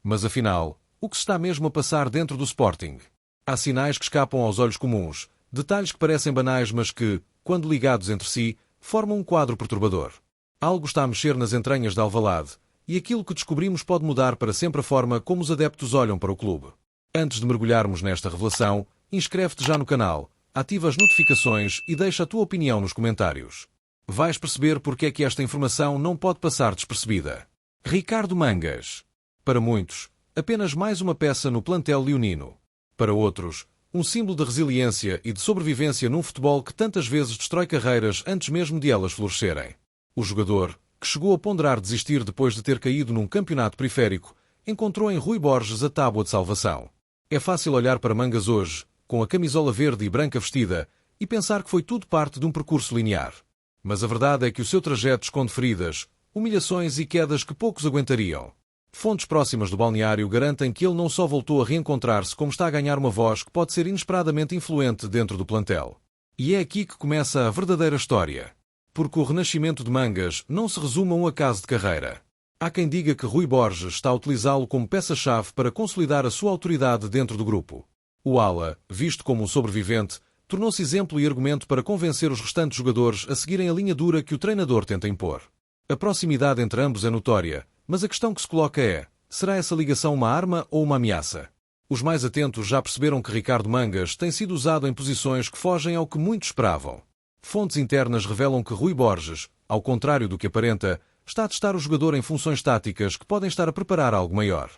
Mas afinal, o que se está mesmo a passar dentro do Sporting? Há sinais que escapam aos olhos comuns, detalhes que parecem banais mas que, quando ligados entre si, formam um quadro perturbador. Algo está a mexer nas entranhas de Alvalade, e aquilo que descobrimos pode mudar para sempre a forma como os adeptos olham para o clube. Antes de mergulharmos nesta revelação, inscreve-te já no canal, ativa as notificações e deixa a tua opinião nos comentários. Vais perceber porque é que esta informação não pode passar despercebida. Ricardo Mangas. Para muitos, apenas mais uma peça no plantel leonino. Para outros, um símbolo de resiliência e de sobrevivência num futebol que tantas vezes destrói carreiras antes mesmo de elas florescerem. O jogador, que chegou a ponderar desistir depois de ter caído num campeonato periférico, encontrou em Rui Borges a tábua de salvação. É fácil olhar para Mangas hoje, com a camisola verde e branca vestida, e pensar que foi tudo parte de um percurso linear. Mas a verdade é que o seu trajeto esconde feridas, humilhações e quedas que poucos aguentariam. Fontes próximas do balneário garantem que ele não só voltou a reencontrar-se, como está a ganhar uma voz que pode ser inesperadamente influente dentro do plantel. E é aqui que começa a verdadeira história. Porque o renascimento de Mangas não se resume a um acaso de carreira. Há quem diga que Rui Borges está a utilizá-lo como peça-chave para consolidar a sua autoridade dentro do grupo. O ala, visto como um sobrevivente, tornou-se exemplo e argumento para convencer os restantes jogadores a seguirem a linha dura que o treinador tenta impor. A proximidade entre ambos é notória, mas a questão que se coloca é: será essa ligação uma arma ou uma ameaça? Os mais atentos já perceberam que Ricardo Mangas tem sido usado em posições que fogem ao que muitos esperavam. Fontes internas revelam que Rui Borges, ao contrário do que aparenta, está a testar o jogador em funções táticas que podem estar a preparar algo maior.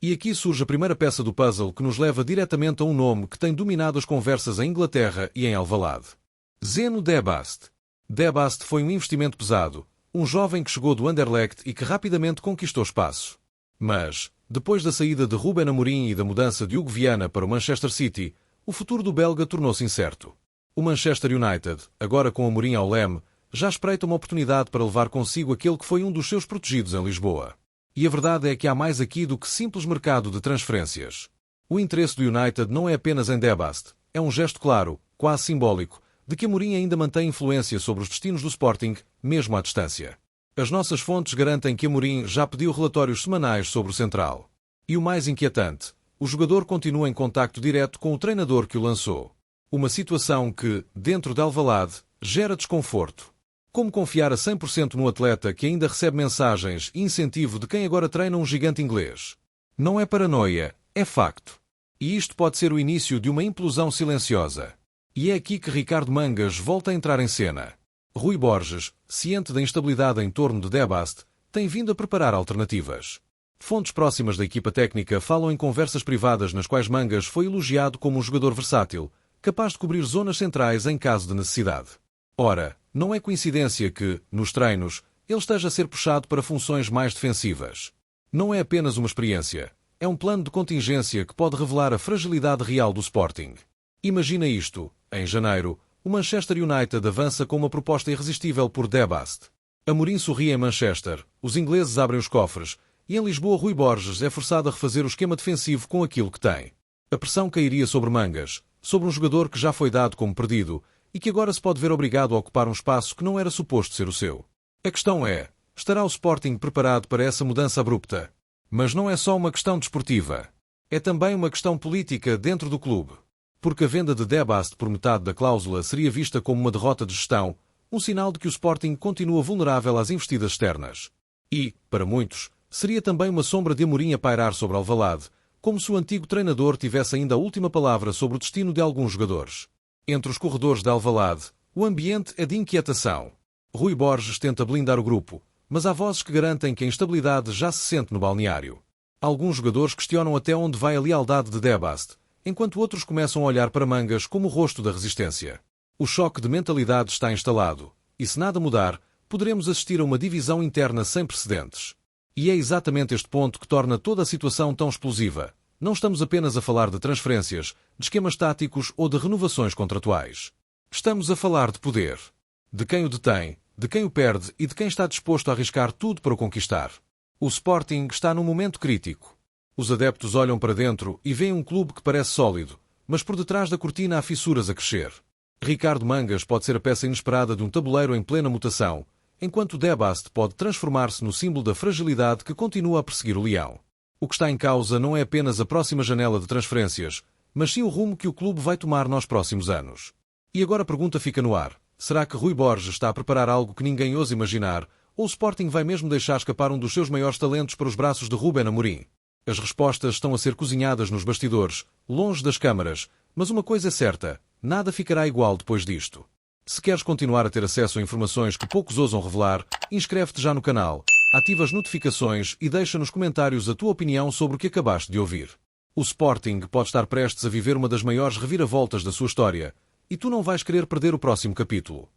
E aqui surge a primeira peça do puzzle que nos leva diretamente a um nome que tem dominado as conversas em Inglaterra e em Alvalade. Zeno Debast. Debast foi um investimento pesado, um jovem que chegou do Anderlecht e que rapidamente conquistou espaço. Mas, depois da saída de Ruben Amorim e da mudança de Hugo Viana para o Manchester City, o futuro do belga tornou-se incerto. O Manchester United, agora com Amorim ao leme, já espreita uma oportunidade para levar consigo aquele que foi um dos seus protegidos em Lisboa. E a verdade é que há mais aqui do que simples mercado de transferências. O interesse do United não é apenas em Debast, é um gesto claro, quase simbólico, de que Amorim ainda mantém influência sobre os destinos do Sporting, mesmo à distância. As nossas fontes garantem que Amorim já pediu relatórios semanais sobre o central. E o mais inquietante, o jogador continua em contacto direto com o treinador que o lançou. Uma situação que, dentro de Alvalade, gera desconforto. Como confiar a 100% no atleta que ainda recebe mensagens e incentivo de quem agora treina um gigante inglês? Não é paranoia, é facto. E isto pode ser o início de uma implosão silenciosa. E é aqui que Ricardo Mangas volta a entrar em cena. Rui Borges, ciente da instabilidade em torno de Debast, tem vindo a preparar alternativas. Fontes próximas da equipa técnica falam em conversas privadas nas quais Mangas foi elogiado como um jogador versátil, capaz de cobrir zonas centrais em caso de necessidade. Ora, não é coincidência que, nos treinos, ele esteja a ser puxado para funções mais defensivas. Não é apenas uma experiência, é um plano de contingência que pode revelar a fragilidade real do Sporting. Imagina isto: em janeiro, o Manchester United avança com uma proposta irresistível por Debast. Amorim sorri em Manchester, os ingleses abrem os cofres, e em Lisboa Rui Borges é forçado a refazer o esquema defensivo com aquilo que tem. A pressão cairia sobre Mangas, sobre um jogador que já foi dado como perdido e que agora se pode ver obrigado a ocupar um espaço que não era suposto ser o seu. A questão é: estará o Sporting preparado para essa mudança abrupta? Mas não é só uma questão desportiva. É também uma questão política dentro do clube. Porque a venda de Debast por metade da cláusula seria vista como uma derrota de gestão, um sinal de que o Sporting continua vulnerável às investidas externas. E, para muitos, seria também uma sombra de Amorim a pairar sobre Alvalade, como se o antigo treinador tivesse ainda a última palavra sobre o destino de alguns jogadores. Entre os corredores de Alvalade, o ambiente é de inquietação. Rui Borges tenta blindar o grupo, mas há vozes que garantem que a instabilidade já se sente no balneário. Alguns jogadores questionam até onde vai a lealdade de Debast, enquanto outros começam a olhar para Mangas como o rosto da resistência. O choque de mentalidade está instalado, e se nada mudar, poderemos assistir a uma divisão interna sem precedentes. E é exatamente este ponto que torna toda a situação tão explosiva. Não estamos apenas a falar de transferências, de esquemas táticos ou de renovações contratuais. Estamos a falar de poder. De quem o detém, de quem o perde e de quem está disposto a arriscar tudo para o conquistar. O Sporting está num momento crítico. Os adeptos olham para dentro e veem um clube que parece sólido, mas por detrás da cortina há fissuras a crescer. Ricardo Mangas pode ser a peça inesperada de um tabuleiro em plena mutação, enquanto Debast pode transformar-se no símbolo da fragilidade que continua a perseguir o leão. O que está em causa não é apenas a próxima janela de transferências, mas sim o rumo que o clube vai tomar nos próximos anos. E agora a pergunta fica no ar. Será que Rui Borges está a preparar algo que ninguém ousa imaginar, ou o Sporting vai mesmo deixar escapar um dos seus maiores talentos para os braços de Ruben Amorim? As respostas estão a ser cozinhadas nos bastidores, longe das câmaras, mas uma coisa é certa, nada ficará igual depois disto. Se queres continuar a ter acesso a informações que poucos ousam revelar, inscreve-te já no canal, ativa as notificações e deixa nos comentários a tua opinião sobre o que acabaste de ouvir. O Sporting pode estar prestes a viver uma das maiores reviravoltas da sua história, e tu não vais querer perder o próximo capítulo.